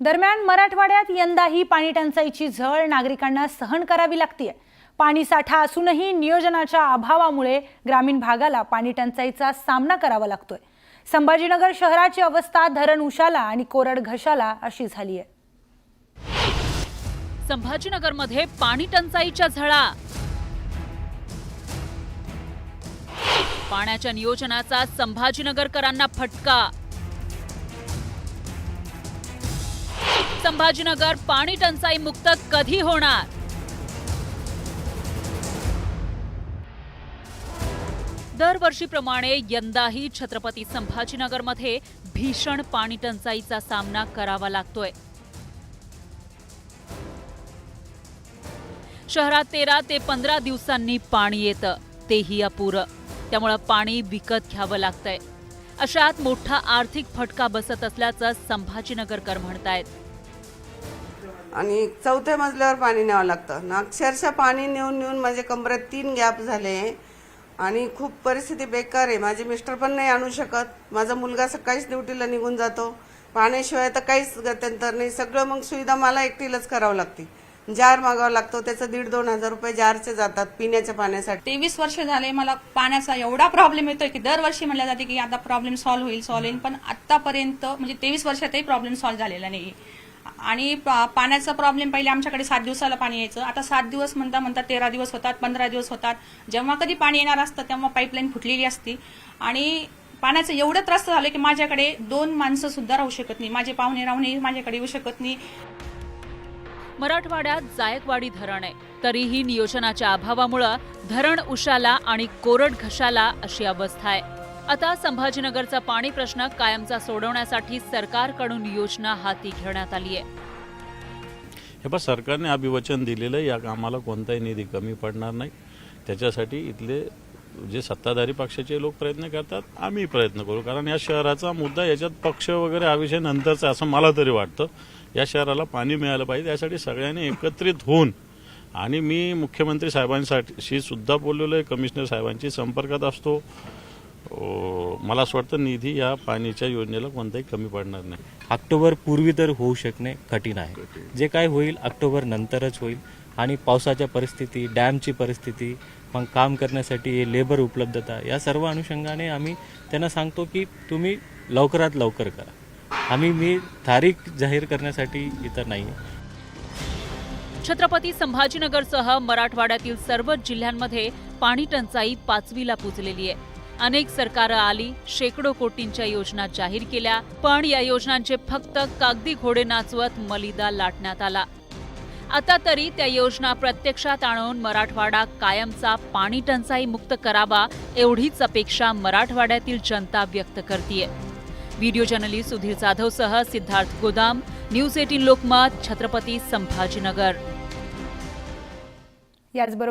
दरम्यान मराठवाड्यात यंदाही पाणी टंचाईची झळ नागरिकांना सहन करावी लागतेय। पाणी साठा असूनही नियोजनाच्या अभावामुळे ग्रामीण भागाला पाणी टंचाईचा सामना करावा लागतोय। संभाजीनगर शहराची अवस्था धरण उशाला आणि कोरड घशाला अशी झाली आहे। संभाजीनगरमध्ये पाणी टंचाईच्या झळा। पाण्याच्या नियोजनाचा संभाजीनगरकरांना फटका। संभाजीनगर पाणी टंचाई मुक्त कधी होणार? दरवर्षीप्रमाणे यंदाही छत्रपती संभाजीनगरमध्ये भीषण पाणी टंचाईचा सामना करावा लागतोय। शहरात 13 ते 15 दिवसांनी पाणी येतं, तेही अपुरं। त्यामुळे पाणी विकत घ्यावं लागतंय। अशात मोठा आर्थिक फटका बसत असल्याचं संभाजीनगरकर म्हणतायत। आणि चौथ्या मजल्यावर पाणी न्यावं लागतं। अक्षरशः पाणी नेऊन माझे कमरेत 3 गॅप झाले आणि खूप परिस्थिती बेकार आहे। माझे मिस्टर पण नाही आणू शकत। माझा मुलगा सकाळीच ड्युटीला निघून जातो। पाण्याशिवाय तर काहीच गत्यंतर नाही। सगळं मग सुविधा मला एकटीलाच करावं लागते। जार मागावा लागतो, त्याचं 1,500-2,000 हजार रुपये जारचे जातात पिण्याच्या पाण्यासाठी। 23 वर्ष झाले मला पाण्याचा एवढा प्रॉब्लेम येतोय की दरवर्षी म्हणल्या जाते की आता प्रॉब्लेम सॉल्व्ह होईल, पण आतापर्यंत म्हणजे 23 वर्षातही प्रॉब्लेम सॉल्व्ह झालेला नाही। आणि पाण्याचा प्रॉब्लेम पहिले आमच्याकडे 7 दिवसाला पाणी यायचं, आता 7 दिवस म्हणता 13 दिवस होतात, 15 दिवस होतात। जेव्हा कधी पाणी येणार असतं तेव्हा पाईपलाईन फुटलेली असती आणि पाण्याचं एवढं त्रास झालं की माझ्याकडे 2 माणसं सुद्धा राहू शकत नाही। माझे पाहुणे राहुणे माझ्याकडे येऊ शकत नाही। मराठवाड्यात जायकवाडी धरण आहे, तरीही नियोजनाच्या अभावामुळे धरण उशाला आणि कोरड घशाला अशी अवस्था आहे। आता संभाजीनगरचा पाणी प्रश्न कायमचा सोडवण्यासाठी सरकारकडून योजना हाती घेण्यात आली आहे। हे पण सरकारने अभिवचन दिलेलं आहे, या कामाला कोणताही निधी कमी पडणार नाही। त्याच्यासाठी इथले जे सत्ताधारी पक्षाचे लोक प्रयत्न करतात, आम्ही प्रयत्न करू। कारण या शहराचा मुद्दा, याच्यात पक्ष वगैरे हा विषय नंतरचा असं मला तरी वाटतं। या शहराला पाणी मिळालं पाहिजे, यासाठी सगळ्यांनी एकत्रित होऊन, आणि मी मुख्यमंत्री साहेबांशी सुद्धा बोललेलो आहे, कमिशनर साहेबांशी संपर्कात असतो। मला असं वाटतं निधी या पाण्याच्या योजनेला कोणताही कमी पडणार नाही। ऑक्टोबर पूर्वी तर होऊ शकणे कठीण आहे। जे काय होईल ऑक्टोबर नंतरच होईल। आणि पावसाच्या परिस्थिती, डॅमची परिस्थिती, मग काम करण्यासाठी लेबर उपलब्धता, या सर्व अनुषंगाने आम्ही त्यांना सांगतो की तुम्ही लवकरात लवकर करा। मी तारीख जाहीर करण्यासाठी इतर नाही। छत्रपती संभाजीनगरसह मराठवाड्यातील सर्वच जिल्ह्यांमध्ये पाणी टंचाई 5वीला पुजलेली आहे। अनेक सरकारं आली, शेकडो कोटींच्या योजना जाहीर केल्या, पण या योजनांचे फक्त कागदी घोडे नाचवत मलिदा लाटण्यात आला। आता तरी त्या योजना प्रत्यक्षात आणून मराठवाडा कायमचा पाणी टंचाई मुक्त करावा, एवढीच अपेक्षा मराठवाड्यातील जनता व्यक्त करतेय। व्हिडिओ जर्नलिस्ट सुधीर जाधवसह सिद्धार्थ गोदाम, न्यूज 18 लोकमत, छत्रपती संभाजीनगर। याचबरोबर